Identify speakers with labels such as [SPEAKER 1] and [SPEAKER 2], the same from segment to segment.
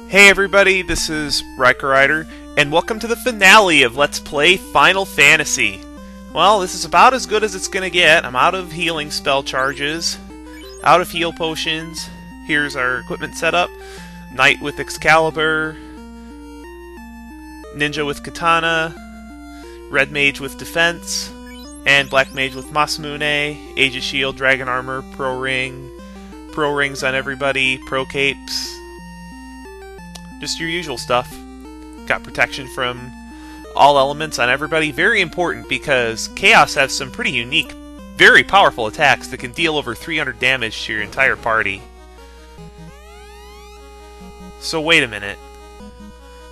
[SPEAKER 1] Hey everybody, this is Riker, and welcome to the finale of Let's Play Final Fantasy. Well, this is about as good as it's gonna get. I'm out of healing spell charges, out of heal potions. Here's our equipment setup. Knight with Excalibur, Ninja with Katana, Red Mage with Defense, and Black Mage with Masamune, Aegis Shield, Dragon Armor, Pro Rings on everybody, Pro Capes. Just your usual stuff. Got protection from all elements on everybody. Very important because Chaos has some pretty unique, very powerful attacks that can deal over 300 damage to your entire party. So wait a minute.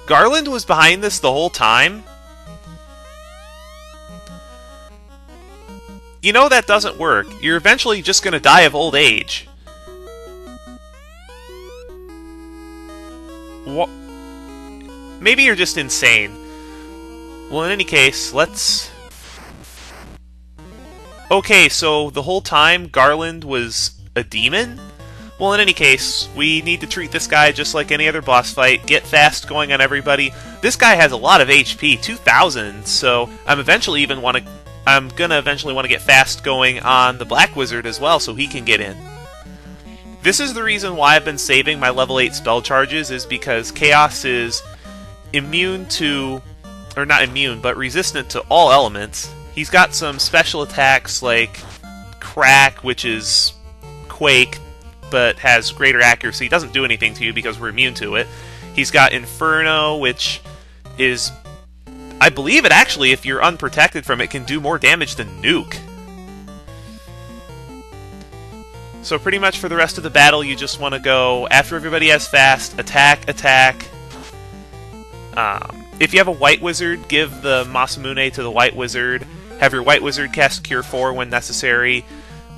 [SPEAKER 1] Garland was behind this the whole time? You know that doesn't work. You're eventually just gonna die of old age. What? Maybe you're just insane. Well, in any case, let's... Okay, so the whole time Garland was a demon? Well, in any case, we need to treat this guy just like any other boss fight, get fast going on everybody. This guy has a lot of HP, 2,000, so I'm gonna eventually want to get fast going on the Black Wizard as well, so he can get in. This is the reason why I've been saving my level 8 spell charges, is because Chaos is immune to, or not immune, but resistant to all elements. He's got some special attacks like Crack, which is Quake, but has greater accuracy. It doesn't do anything to you because we're immune to it. He's got Inferno, which is, I believe it actually, if you're unprotected from it, can do more damage than NuKE. So pretty much for the rest of the battle, you just want to go, after everybody has fast, attack, attack. If you have a White Wizard, give the Masamune to the White Wizard. Have your White Wizard cast Cure 4 when necessary.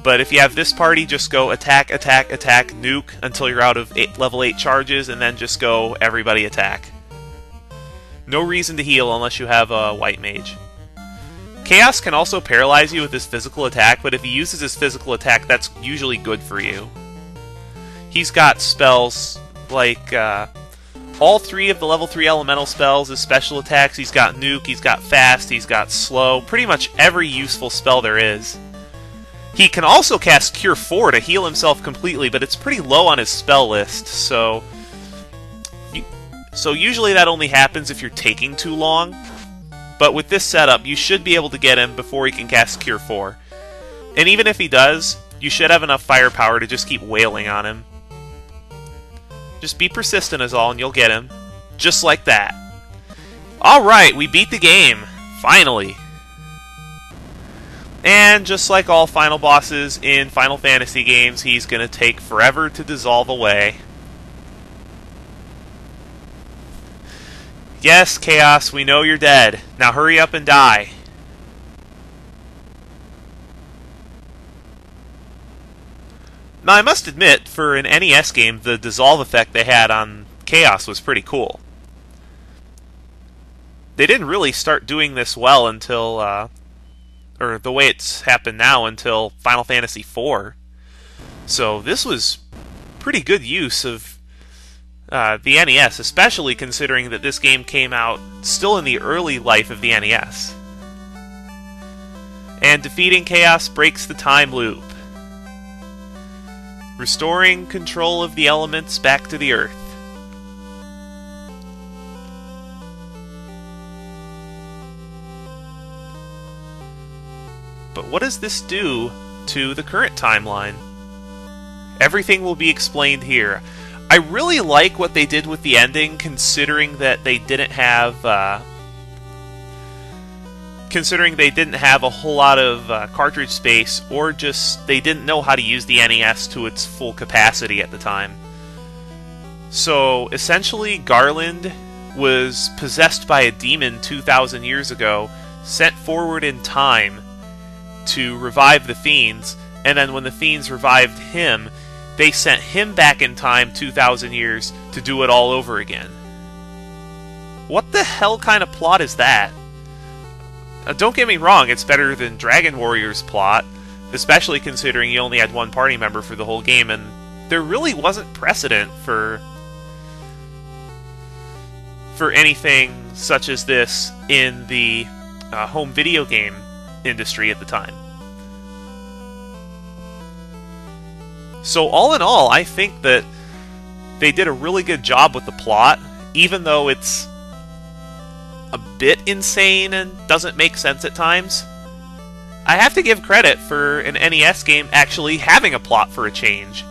[SPEAKER 1] But if you have this party, just go attack, attack, attack, NuKE until you're out of level 8 charges, and then just go everybody attack. No reason to heal unless you have a White Mage. Chaos can also paralyze you with his physical attack, but if he uses his physical attack, that's usually good for you. He's got spells like all 3 of the level 3 elemental spells as special attacks. He's got NuKE, he's got fast, he's got slow, pretty much every useful spell there is. He can also cast Cure 4 to heal himself completely, but it's pretty low on his spell list, so usually that only happens if you're taking too long. But with this setup, you should be able to get him before he can cast Cure 4. And even if he does, you should have enough firepower to just keep wailing on him. Just be persistent is all, and you'll get him. Just like that. Alright, we beat the game. Finally. And just like all final bosses in Final Fantasy games, he's going to take forever to dissolve away. Yes, Chaos, we know you're dead. Now hurry up and die. Now, I must admit, for an NES game, the dissolve effect they had on Chaos was pretty cool. They didn't really start doing this well until, or the way it's happened now, until Final Fantasy IV. So this was pretty good use of the NES, especially considering that this game came out still in the early life of the NES. And defeating Chaos breaks the time loop, restoring control of the elements back to the Earth. But what does this do to the current timeline? Everything will be explained here. I really like what they did with the ending, considering that they didn't have a whole lot of cartridge space, or just they didn't know how to use the NES to its full capacity at the time. So essentially, Garland was possessed by a demon 2,000 years ago, sent forward in time to revive the fiends, and then when the fiends revived him, they sent him back in time 2,000 years to do it all over again. What the hell kind of plot is that? Don't get me wrong, it's better than Dragon Warrior's plot, especially considering you only had one party member for the whole game, and there really wasn't precedent for for anything such as this in the home video game industry at the time. So all in all, I think that they did a really good job with the plot, even though it's a bit insane and doesn't make sense at times. I have to give credit for an NES game actually having a plot for a change,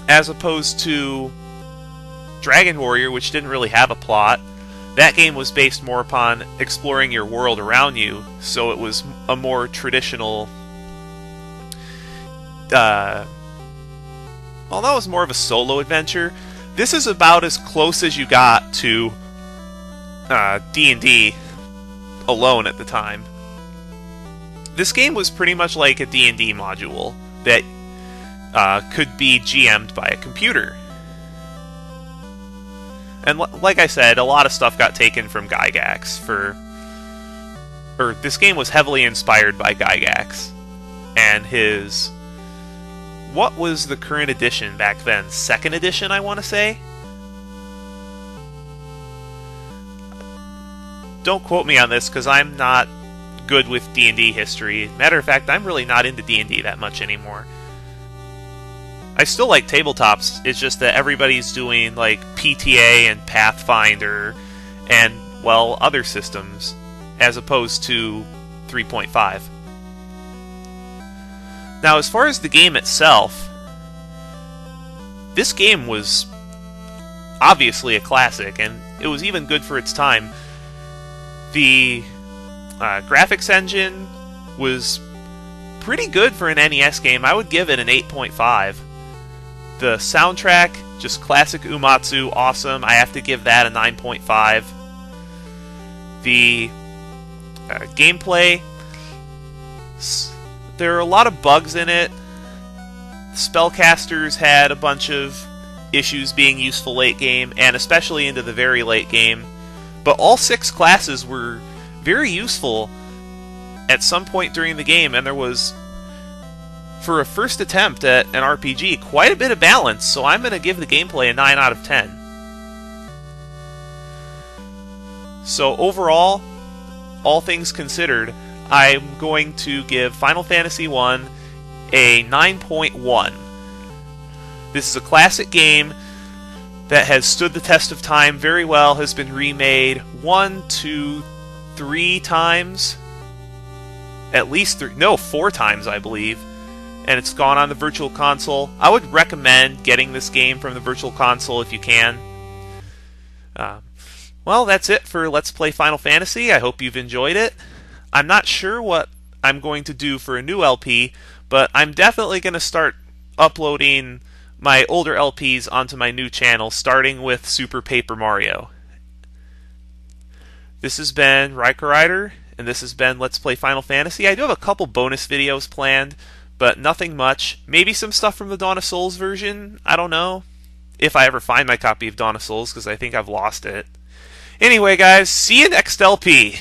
[SPEAKER 1] as opposed to Dragon Warrior, which didn't really have a plot. That game was based more upon exploring your world around you, so it was a more traditional... well, that was more of a solo adventure. This is about as close as you got to D&D alone at the time. This game was pretty much like a D&D module that could be GM'd by a computer. And like I said, a lot of stuff got taken from Gygax this game was heavily inspired by Gygax and his... What was the current edition back then? 2nd edition, I want to say? Don't quote me on this, because I'm not good with D&D history. Matter of fact, I'm really not into D&D that much anymore. I still like tabletops, it's just that everybody's doing, like, PTA and Pathfinder and, well, other systems, as opposed to 3.5. Now, as far as the game itself, this game was obviously a classic, and it was even good for its time. The graphics engine was pretty good for an NES game. I would give it an 8.5. The soundtrack, just classic Uematsu, awesome. I have to give that a 9.5. The gameplay... There are a lot of bugs in it. Spellcasters had a bunch of issues being useful late game, and especially into the very late game. But all 6 classes were very useful at some point during the game, and there was, for a first attempt at an RPG, quite a bit of balance, so I'm going to give the gameplay a 9 out of 10. So overall, all things considered, I'm going to give Final Fantasy I a 9.1. This is a classic game that has stood the test of time very well, has been remade 1, 2, 3 times. At least 4 times, I believe. And it's gone on the Virtual Console. I would recommend getting this game from the Virtual Console if you can. Well, that's it for Let's Play Final Fantasy. I hope you've enjoyed it. I'm not sure what I'm going to do for a new LP, but I'm definitely going to start uploading my older LPs onto my new channel, starting with Super Paper Mario. This has been Riker Rider, and this has been Let's Play Final Fantasy. I do have a couple bonus videos planned, but nothing much. Maybe some stuff from the Dawn of Souls version, I don't know. If I ever find my copy of Dawn of Souls, because I think I've lost it. Anyway, guys, see you next LP.